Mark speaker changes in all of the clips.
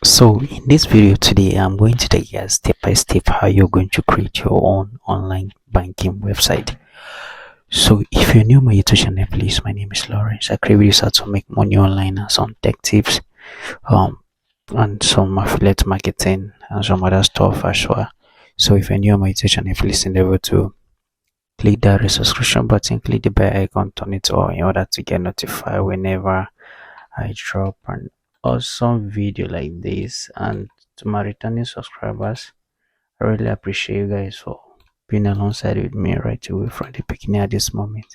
Speaker 1: So in this video today, I'm going to take you step by step how you're going to create your own online banking website. So if you're new to my YouTube channel, please, my name is Lawrence. I create videos how to make money online and some tech tips, and some affiliate marketing and some other stuff as well. So if you're new to my YouTube channel, please endeavor to click that subscription button, click the bell icon, turn it on in order to get notified whenever I drop an awesome video like this. And to my returning subscribers, I really appreciate you guys for being alongside with me right away from the beginning at this moment.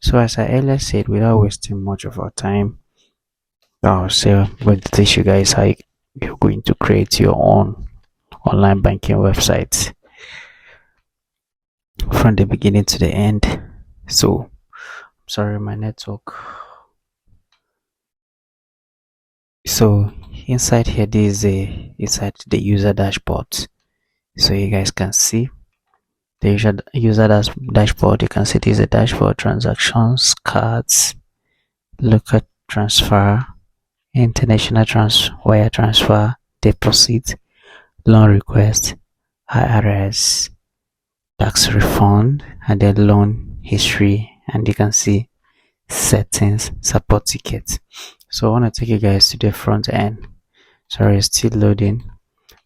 Speaker 1: So as I earlier said, without wasting much of our time, I'll going to teach you guys how you're going to create your own online banking website from the beginning to the end. So sorry, my network. So inside here, this is inside the user dashboard. So you guys can see the user dashboard. You can see this is a dashboard: transactions, cards, local transfer, international wire transfer, deposit, loan request, IRS, tax refund, and then loan history. And you can see settings, support tickets. So I want to take you guys to the front end. Sorry, it's still loading.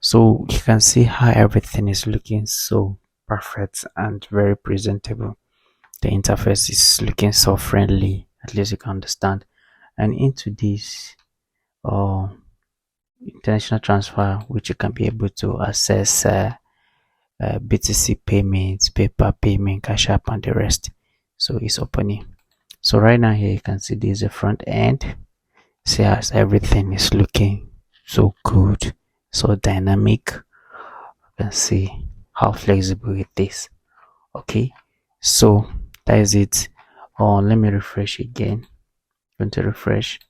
Speaker 1: So you can see how everything is looking so perfect and very presentable. The interface is looking so friendly, at least you can understand. And into this international transfer, which you can be able to access BTC payments, PayPal payment, Cash App, and the rest. So it's opening. So right now here you can see this is the front end. See as everything is looking so good, so dynamic. You can see how flexible it is. Okay, so that is it. Let me refresh again. Going to refresh.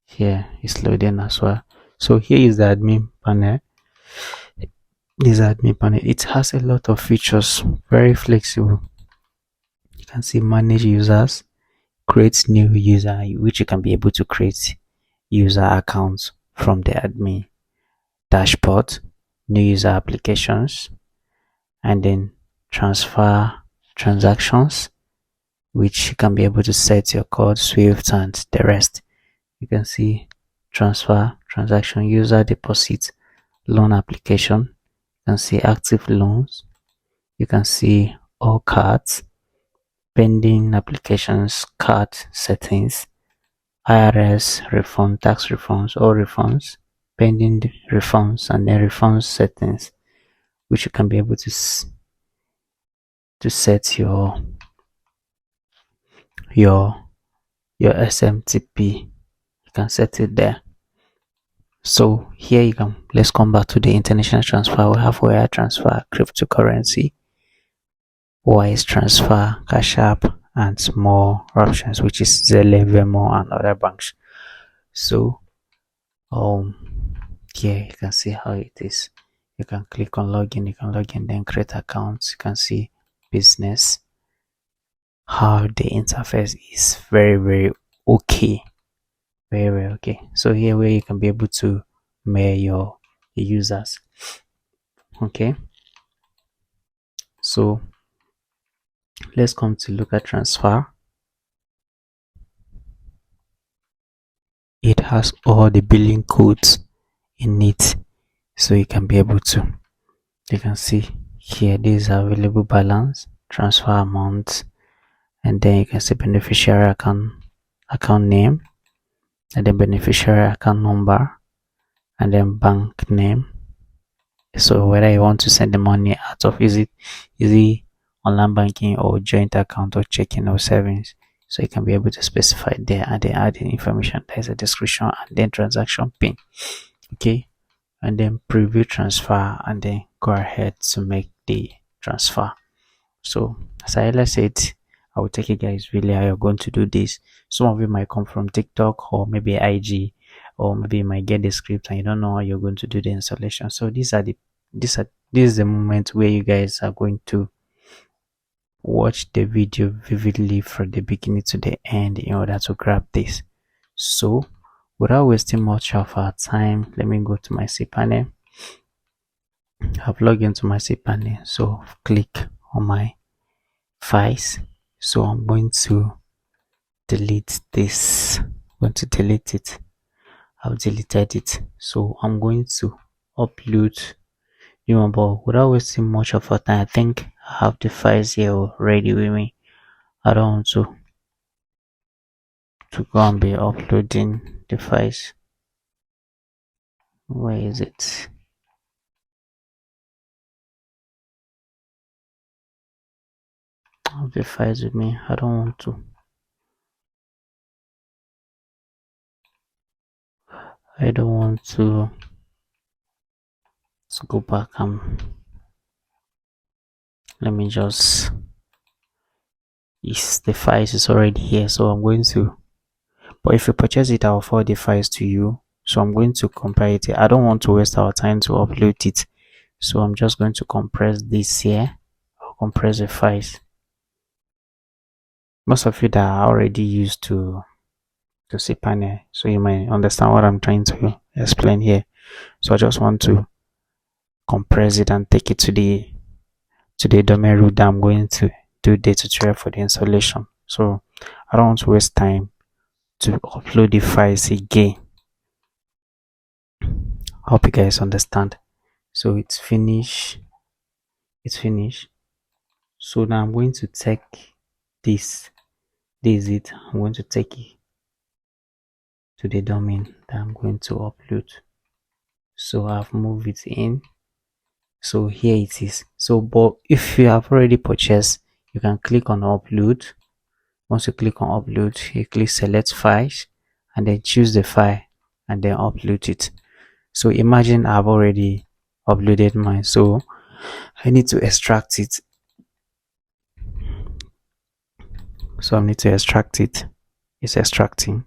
Speaker 1: Here it's loading as well. So here is the admin panel. This admin panel, it has a lot of features, very flexible. You can see manage users, create new user, which you can be able to create user accounts from the admin dashboard, new user applications, and then transfer transactions, which you can be able to set your code, Swift, and the rest. You can see transfer, transaction, user deposit, loan application. You can see active loans. You can see all cards, pending applications, card settings, IRS refund, tax refunds, all refunds, pending refunds, and then refund settings, which you can be able to set your SMTP. You can set it there. So here you can, let's come back to the international transfer. We have wire transfer, cryptocurrency, wise transfer, Cash App, and more options, which is Zelle, Venmo, and other banks. So here you can see how it is. You can click on login, you can log in, then create accounts. You can see business, how the interface is very okay, very okay. So here where you can be able to mail your users. Okay, so let's come to look at transfer. It has all the billing codes in it, so you can be able to, you can see here this is available balance, transfer amount, and then you can see beneficiary account name, and then beneficiary account number, and then bank name. So whether you want to send the money out of easy online banking or joint account or checking or savings, so you can be able to specify there, and then add in information. There's a description and then transaction pin. Okay, and then preview transfer, and then go ahead to make the transfer. So as I earlier said, I will take you guys really how you're going to do this. Some of you might come from TikTok or maybe IG, or maybe you might get the script and you don't know how you're going to do the installation. So this is the moment where you guys are going to watch the video vividly from the beginning to the end in order to grab this. So without wasting much of our time, let me go to my cPanel. I've logged into my cPanel, so click on my files. So I'm going to delete this. I'm going to delete it. I've deleted it. So I'm going to upload new one, but without wasting much of our time, I think I have the files here already with me. I don't want to go and be uploading the files. Where is it? I have the files with me. I don't want to. I don't want to. Let's go back. Let me just. The files is already here, so I'm going to. But if you purchase it, I'll forward the files to you. So I'm going to compare it. I don't want to waste our time to upload it. So I'm just going to compress this here. I'll compress the files. Most of you that are already used to cPanel, so you might understand what I'm trying to explain here. So I just want to compress it and take it to the domain root that I'm going to do the tutorial for the installation. So I don't want to waste time to upload the files again. I hope you guys understand. So it's finished. So now I'm going to take this is it. I'm going to take it to the domain that I'm going to upload. So I've moved it in. So here it is. So but if you have already purchased, you can click on upload. Once you click on upload, you click select files and then choose the file and then upload it. So imagine I've already uploaded mine, so I need to extract it. So I need to extract it. It's extracting.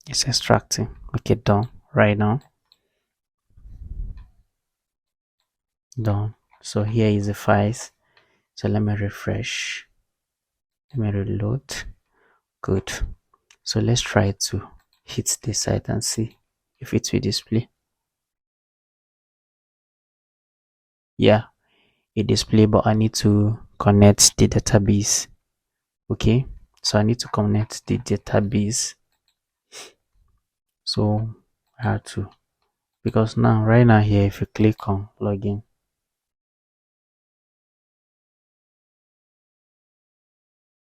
Speaker 1: It's extracting. Okay, done. Right now. Done. So here is the files. So let me refresh. Let me reload. Good. So let's try to hit this site and see if it will display. Yeah, it display, but I need to connect the database. Okay, so I need to connect the database. So I have to, because now right now here, if you click on login,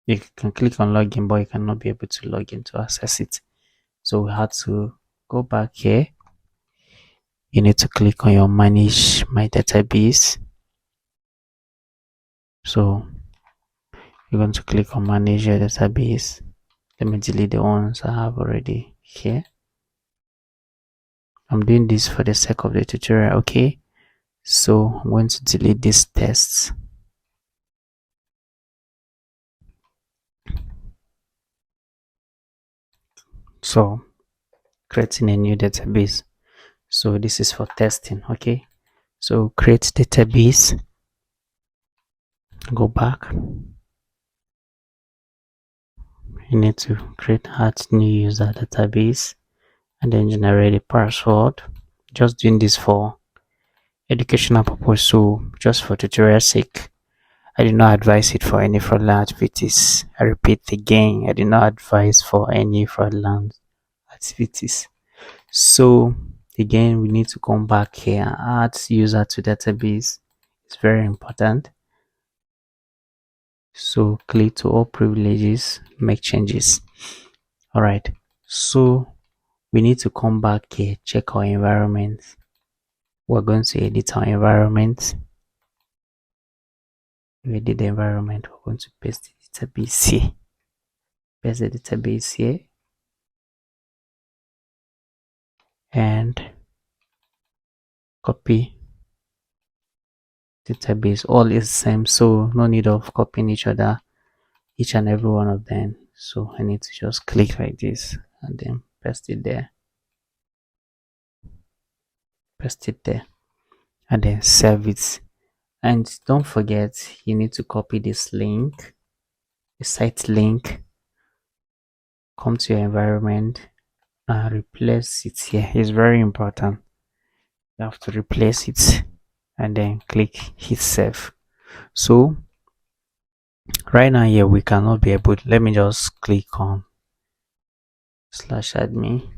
Speaker 1: you can click on login, but you cannot be able to log in to access it. So we had to go back here. You need to click on your manage my database. So you're going to click on manage your database. Let me delete the ones I have already here. I'm doing this for the sake of the tutorial. Okay, so I'm going to delete these tests. So creating a new database. So this is for testing. Okay, so create database, go back. You need to create add new user database and then generate a password. Just doing this for educational purpose, so just for tutorial sake. I do not advise it for any fraudulent activities. I repeat again, I do not advise for any fraudulent activities. So again, we need to come back here and add user to database. It's very important. So click to all privileges, make changes. All right, so we need to come back here, check our environment. We're going to edit our environment. We edit the environment. We're going to paste the database here. Paste the database here. And copy database. All is the same, so no need of copying each and every one of them. So I need to just click like this and then paste it there. Paste it there and then save it. And don't forget, you need to copy this link. a site link, come to your environment and replace it here. It's very important. You have to replace it and then click hit save. So right now here we cannot be able to, let me just click on /admin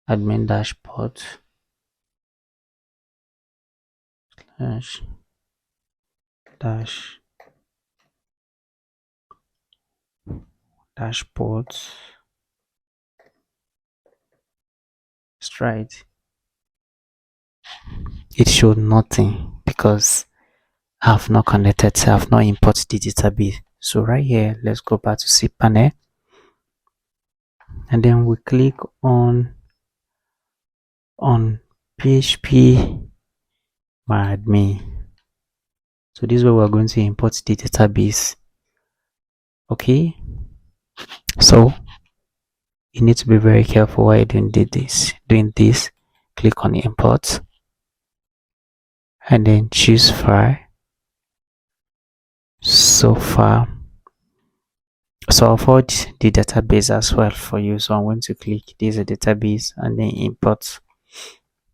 Speaker 1: admin dashboard slash dash dashboard. Right, it showed nothing because I have not connected, so I have not imported the database. So right here, let's go back to cPanel and then we click on PHP my admin. So this is where we're going to import the database. Okay, so you need to be very careful while you're doing this. Click on import and then choose file. So I'll forward the database as well for you. So I'm going to click this is a database and then import.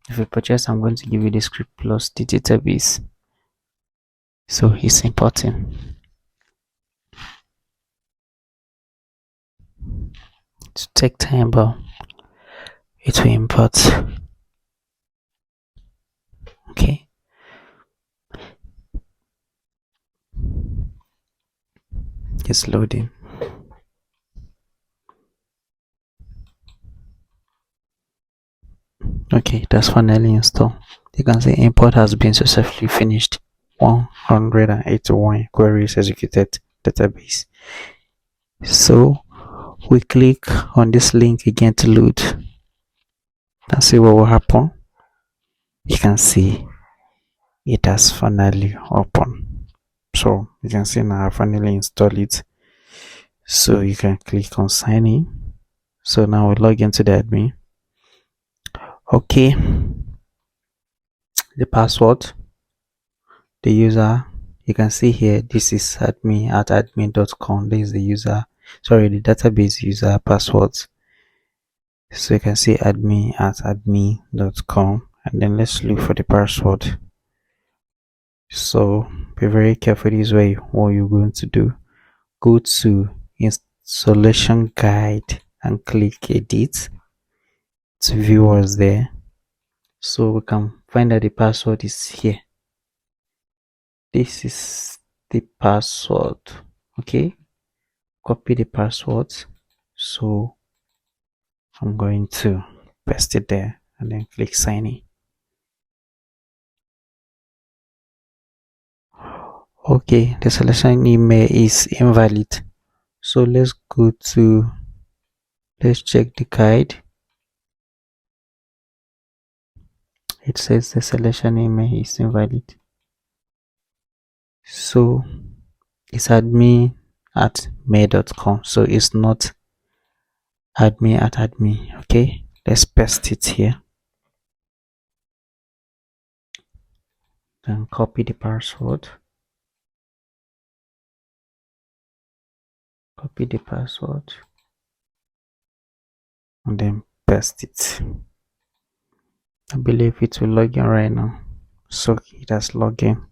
Speaker 1: If you purchase, I'm going to give you the script plus the database. So it's importing. To take time, but it will import. Okay. It's loading. Okay, that's finally installed. You can see import has been successfully finished. 181 queries executed database. So we click on this link again to load and see what will happen. You can see it has finally opened. So you can see now I finally installed it. So you can click on sign in. So now we log into the admin. Okay, the password, the user, you can see here, this is admin@admin.com. This is the user, sorry, the database user passwords. So you can see admin@admin.com and then let's look for the password. So be very careful. This way what you're going to do, go to installation guide and click edit to view what's there. So we can find that the password is here. This is the password. Okay, copy the password. So I'm going to paste it there and then click sign in. Okay, the selection email is invalid. So let's check the guide. It says the selection email is invalid. So it's admin@mail.com. So it's not admin@admin. Okay, let's paste it here. Then copy the password. Copy the password. And then paste it. I believe it will log in right now. So it has logged in.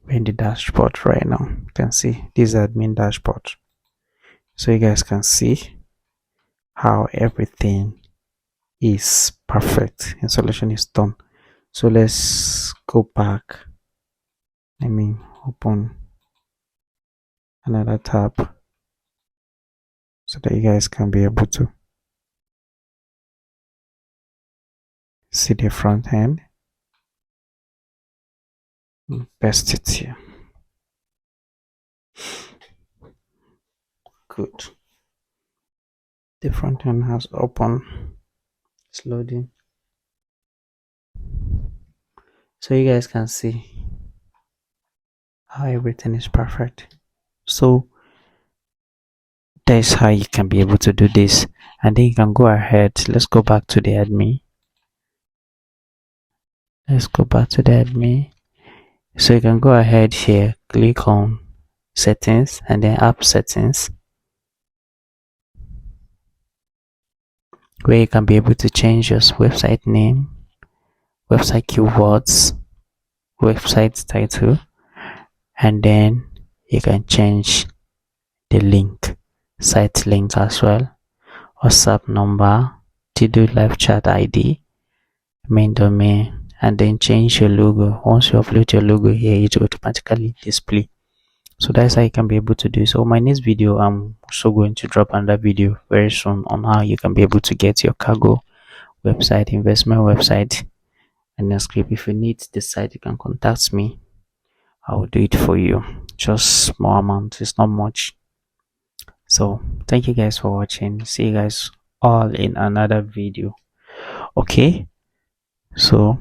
Speaker 1: We're in the dashboard right now. You can see this admin dashboard. So you guys can see how everything is perfect. Installation is done. So let's go back. Let me open another tab so that you guys can be able to see the front end. Paste it here. Good. The front end has opened. It's loading. So you guys can see how everything is perfect. So that is how you can be able to do this, and then you can go ahead. Let's go back to the admin Let's go back to the admin. So you can go ahead here, click on settings and then app settings, where you can be able to change your website name, website keywords, website title, and then you can change the link, site link as well, WhatsApp number, to-do live chat ID, main domain, and then change your logo. Once you upload your logo here, it will automatically display. So that's how you can be able to do. So my next video, I'm also going to drop another video very soon on how you can be able to get your cargo website, investment website, and then script. If you need the site, you can contact me. I will do it for you. Just small amount, it's not much. So thank you guys for watching. See you guys all in another video. Okay, so